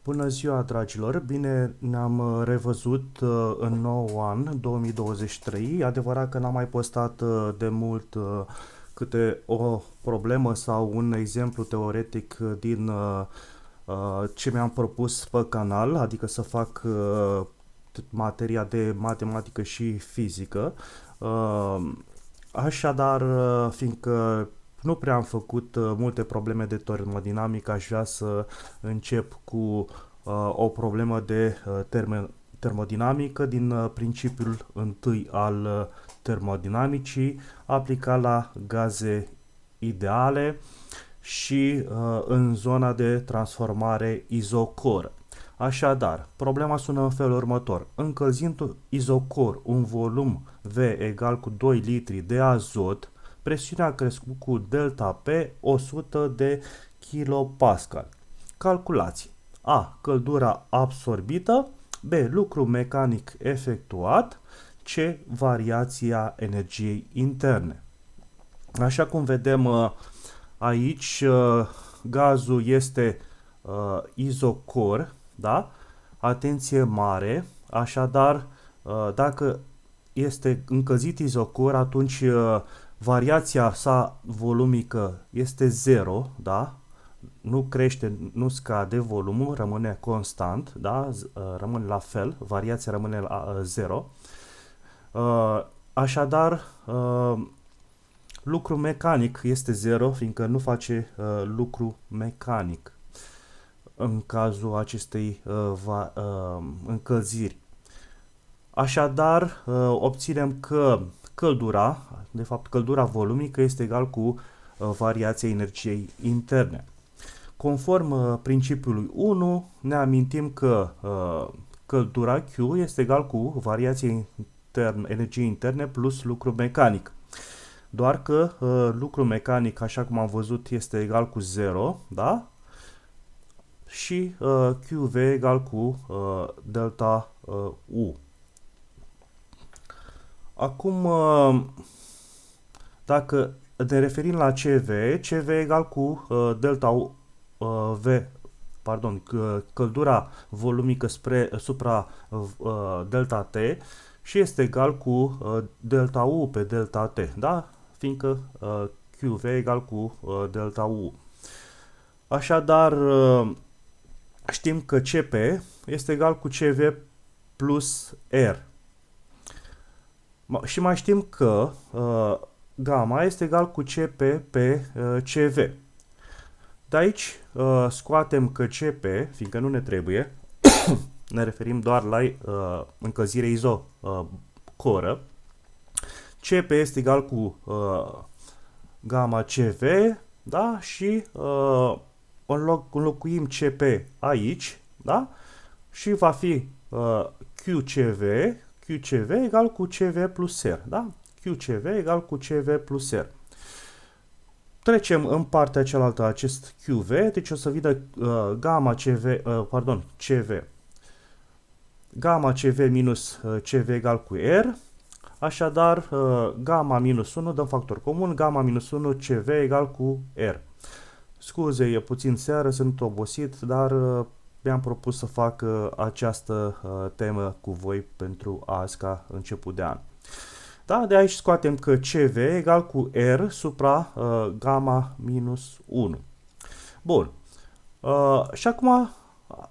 Bună ziua, dragilor! Bine ne-am revăzut în nou an, 2023. Adevărat că n-am mai postat de mult câte o problemă sau un exemplu teoretic din ce mi-am propus pe canal, adică să fac materia de matematică și fizică. Așadar, fiindcă nu prea am făcut multe probleme de termodinamică, aș vrea să încep cu o problemă de termodinamică din principiul întâi al termodinamicii, aplicat la gaze ideale și în zona de transformare izocor. Așadar, problema sună în felul următor. Încălzind izocor un volum V egal cu 2 litri de azot, presiunea a crescut cu delta P 100 de kilopascal. Calculați: A. Căldura absorbită, B. Lucru mecanic efectuat, C. Variația energiei interne. Așa cum vedem aici, gazul este izocor, da? Atenție mare, așadar, dacă este încălzit izocor, atunci variația sa volumică este 0, da? Nu crește, nu scade volumul, rămâne constant, da? Rămâne la fel, variația rămâne la 0. Așadar, lucru mecanic este 0, fiindcă nu face lucru mecanic în cazul acestei încălziri. Așadar, obținem că căldura volumică este egal cu variația energiei interne. Conform principiului 1, ne amintim că căldura Q este egal cu variația energiei interne plus lucru mecanic. Doar că lucru mecanic, așa cum am văzut, este egal cu 0, da? Și QV egal cu delta U. Acum, dacă ne referim la CV egal cu delta U, căldura volumică supra delta T și este egal cu delta U pe delta T, da? Fiindcă QV egal cu delta U. Așadar, știm că CP este egal cu CV plus R. Și mai știm că gamma este egal cu CP pe CV. De aici scoatem că CP, fiindcă nu ne trebuie, ne referim doar la încălzire izocoră, CP este egal cu gamma CV, da? Și înlocuim CP aici, da? Și va fi QCV egal cu CV plus R, da? QCV egal cu CV plus R. Trecem în partea cealaltă acest QV, deci o să vină CV. Gamma CV minus CV egal cu R. Așadar, gamma minus 1, dăm factor comun, gamma minus 1 CV egal cu R. Scuze, e puțin seară, sunt obosit, dar mi-am propus să fac această temă cu voi pentru azi ca început de an. Da? De aici scoatem că CV egal cu R supra gamma minus 1. Bun. Și acum,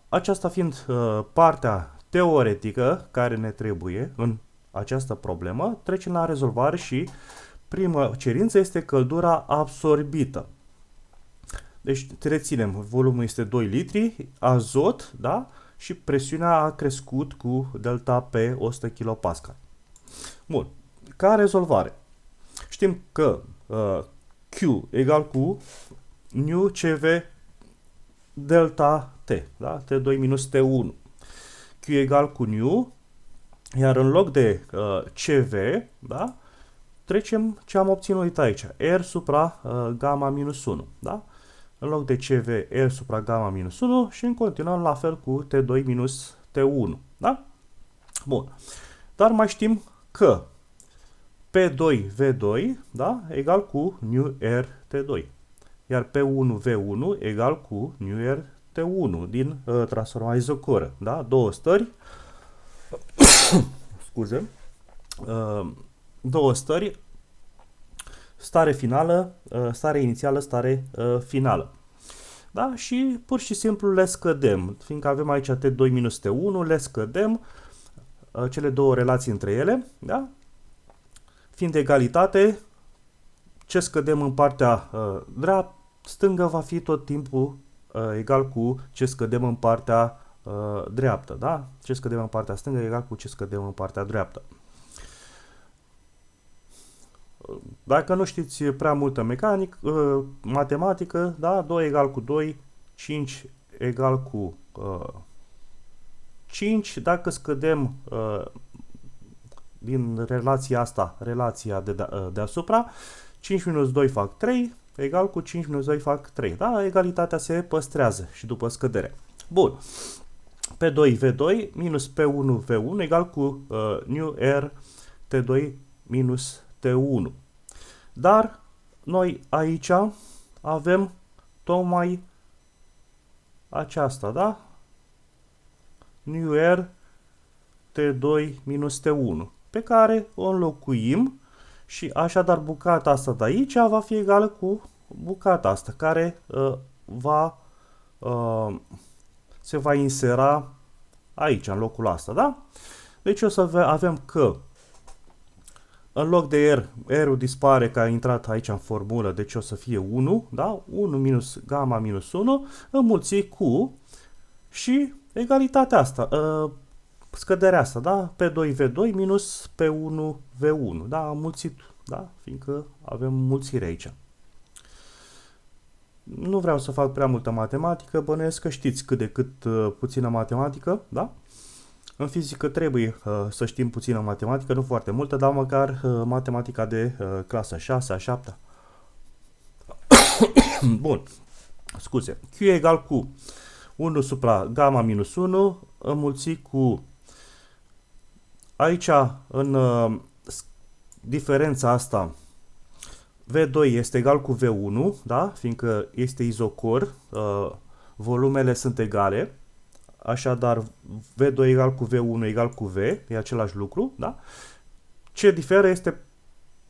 aceasta fiind partea teoretică care ne trebuie în această problemă, trecem la rezolvare și prima cerință este căldura absorbită. Deci reținem, volumul este 2 litri, azot, da? Și presiunea a crescut cu delta P 100 kilopascal. Bun. Ca rezolvare, știm că Q egal cu nu CV delta T, da? T2 minus T1. Q egal cu nu, iar în loc de CV, da? Trecem ce am obținut aici, R supra gamma minus 1, da? În loc de CV, R supra gamma minus 1 și în continuăm la fel cu T2 minus T1, da? Bun. Dar mai știm că P2V2, da, egal cu nu R T2. Iar P1V1 egal cu nu R T1 din transformarea izocoră. Da? Două stări, scuze, două stări, stare finală, stare inițială, stare finală. Da? Și pur și simplu le scădem. Fiindcă avem aici T2 minus T1, le scădem cele două relații între ele. Da? Fiind de egalitate, ce scădem în partea stângă va fi tot timpul egal cu ce scădem în partea dreaptă. Da? Ce scădem în partea stângă egal cu ce scădem în partea dreaptă. Dacă nu știți prea multă matematică, da? 2 egal cu 2, 5 egal cu 5. Dacă scădem din relația asta, relația deasupra, 5 minus 2 fac 3, egal cu 5 minus 2 fac 3. Da? Egalitatea se păstrează și după scădere. Bun. P2 V2 minus P1 V1 egal cu nu R T2 minus T1. Dar noi aici avem tocmai aceasta, da? Nu R T2 minus T1, pe care o înlocuim și așadar bucata asta de aici va fi egală cu bucata asta, care se va insera aici, în locul ăsta, da? Deci o să avem că în loc de R-ul dispare, că a intrat aici în formulă, deci o să fie 1, da? 1 minus gamma minus 1, înmulțit cu și egalitatea asta, scăderea asta, da? P2V2 minus P1V1, da? Înmulțit, da? Fiindcă avem mulțire aici. Nu vreau să fac prea multă matematică, bănuiesc că știți cât de cât puțină matematică, da? În fizică trebuie să știm puțină matematică, nu foarte multă, dar măcar matematica de clasa 6, a 7. Bun, scuze. Q egal cu 1 supra gamma minus 1 înmulțit cu aici în diferența asta V2 este egal cu V1, da? Fiindcă este izocor, volumele sunt egale. Așadar, V2 egal cu V1 egal cu V, e același lucru, da? Ce diferă este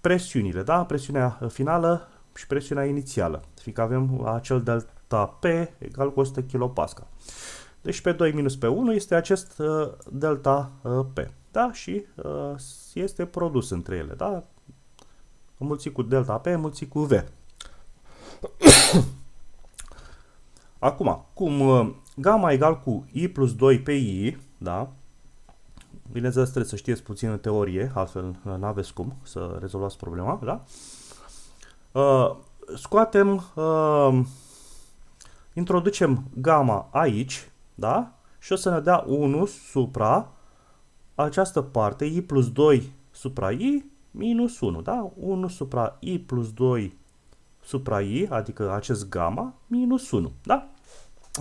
presiunile, da? Presiunea finală și presiunea inițială, fiindcă avem acel delta P egal cu 100 kPa. Deci P2 minus P1 este acest delta P, da? Și este produs între ele, da? Înmulțit cu delta P, înmulțit cu V. Acum, cum gamma egal cu I plus 2 pe I, da? Bineînțeles, trebuie să știți puțin în teorie, altfel nu aveți cum să rezolvați problema, da? Scoatem, introducem gamma aici, da? Și o să ne dea 1 supra această parte, I plus 2 supra I minus 1, da? 1 supra I plus 2 supra I, adică acest gamma, minus 1, da?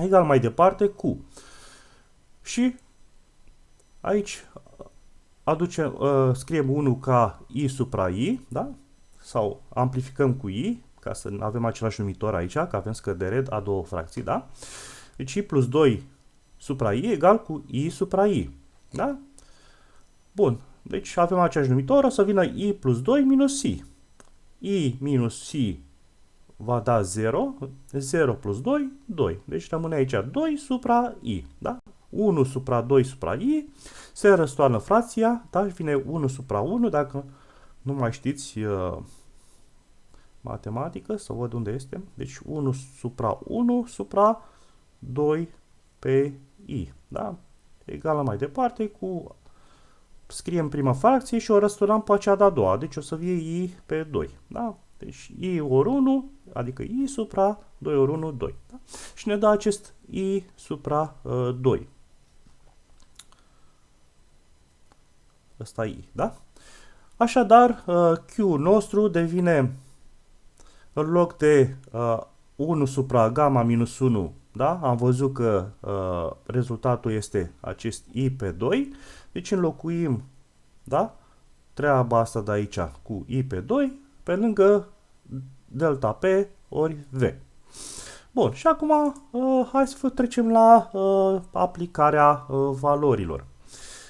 Egal mai departe cu. Și aici scriem 1 ca I supra I, da? Sau amplificăm cu I, ca să avem același numitor aici, că avem scădere a două fracții, da? Deci I plus 2 supra I egal cu I supra I, da? Bun, deci avem același numitor, o să vină I plus 2 minus I. I minus I va da 0, 0 plus 2, 2. Deci rămâne aici 2 supra I, da? 1 supra 2 supra I, se răstoarnă frația, da? Vine 1 supra 1, dacă nu mai știți matematică, să văd unde este. Deci 1 supra 1 supra 2 pe I, da? Egală mai departe cu, scriem prima fracție și o răsturnăm pe cea de-a doua, deci o să fie I pe 2, da? Deci I ori 1, adică I supra 2 ori 1, 2. Da? Și ne dă acest I supra 2. Ăsta I, da? Așadar, Q nostru devine, în loc de 1 supra gamma minus 1, da? Am văzut că rezultatul este acest I pe 2, deci înlocuim, da? Treaba asta de aici cu I pe 2, pe lângă delta P ori V. Bun, și acum hai să trecem la aplicarea valorilor.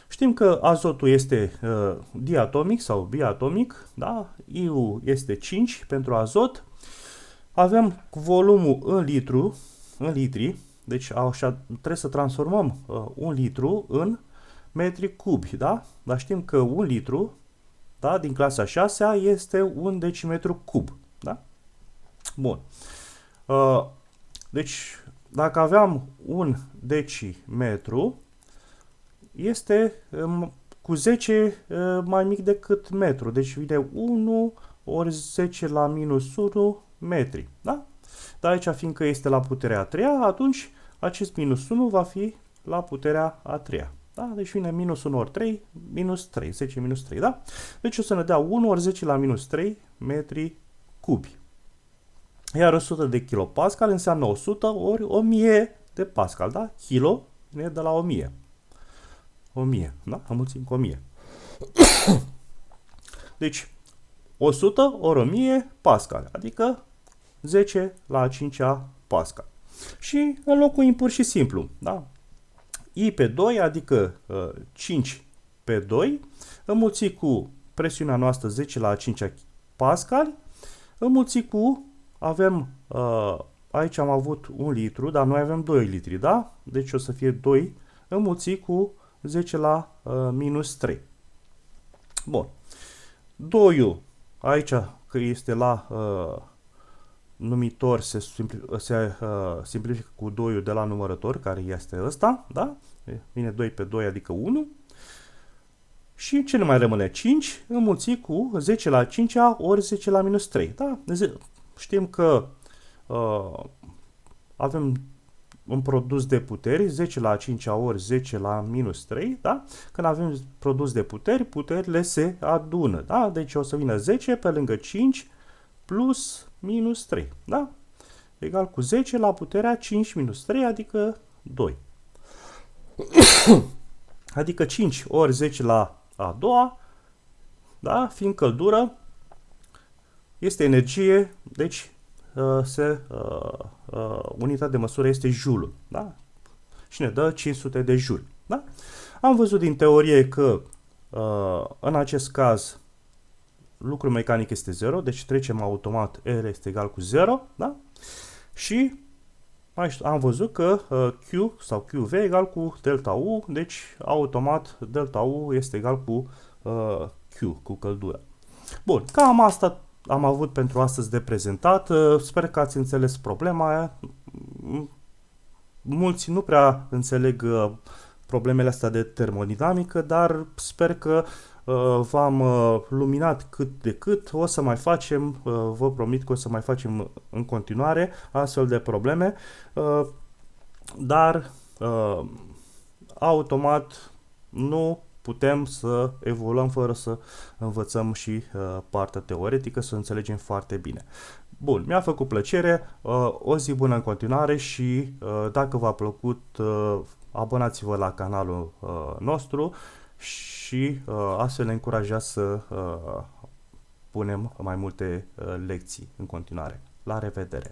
Știm că azotul este diatomic sau biatomic, da? I-ul este 5 pentru azot. Avem volumul în litri, deci așa, trebuie să transformăm 1 litru în metri cubi, da? Dar știm că 1 litru, da, din clasa 6 este 1 decimetru cub, da? Bun. Deci, dacă aveam 1 decimetru, este cu 10 mai mic decât metru. Deci vine 1 ori 10 la minus 1 metri. Da? Dar aici, fiindcă este la puterea a treia, atunci acest minus 1 va fi la puterea a treia. Da? Deci vine minus 1 ori 3, minus 3, 10 minus 3. Da? Deci o să ne dea 1 ori 10 la minus 3 metri cubi. Iar 100 de kilopascal înseamnă 100 ori 1000 de pascal. Da? Kilo ne de la 1000. 1000, da? Înmulțim cu 1000. Deci, 100 ori 1000 pascal, adică 10 la a 5-a pascal. Și înlocuim pur și simplu, da? I pe 2, adică 5 pe 2, înmulțit cu presiunea noastră 10 la a 5-a pascal, înmulțit cu, avem, aici am avut 1 litru, dar noi avem 2 litri, da? Deci o să fie 2 înmulțit cu 10 la minus 3. Bun. 2-ul, aici că este la numitor, se simplifică cu 2-ul de la numărător, care este ăsta, da? Vine 2 pe 2, adică 1. Și ce ne mai rămâne? 5 înmulțit cu 10 la 5 ori 10 la minus 3. Da? Știm că avem un produs de puteri, 10 la 5 ori 10 la minus 3, da? Când avem produs de puteri, puterile se adună, da? Deci o să vină 10 pe lângă 5 plus minus 3, da? Egal cu 10 la puterea 5 minus 3, adică 2. Adică 5 ori 10 la a doua, da? Fiind căldură, este energie, deci unitatea de măsură este joule, da? Și ne dă 500 de joule, da? Am văzut din teorie că în acest caz lucrul mecanic este 0, deci trecem automat R este egal cu 0, da? Și am văzut că Q sau QV egal cu delta U, deci automat delta U este egal cu Q, cu căldură. Bun, cam asta am avut pentru astăzi de prezentat. Sper că ați înțeles problema. Mulți nu prea înțeleg problemele astea de termodinamică, dar sper că v-am luminat cât de cât. O să mai facem, vă promit că o să mai facem în continuare astfel de probleme, dar automat nu putem să evoluăm fără să învățăm și partea teoretică, să înțelegem foarte bine. Bun, mi-a făcut plăcere, o zi bună în continuare și dacă v-a plăcut, abonați-vă la canalul nostru și astfel ne încurajați să punem mai multe lecții în continuare. La revedere!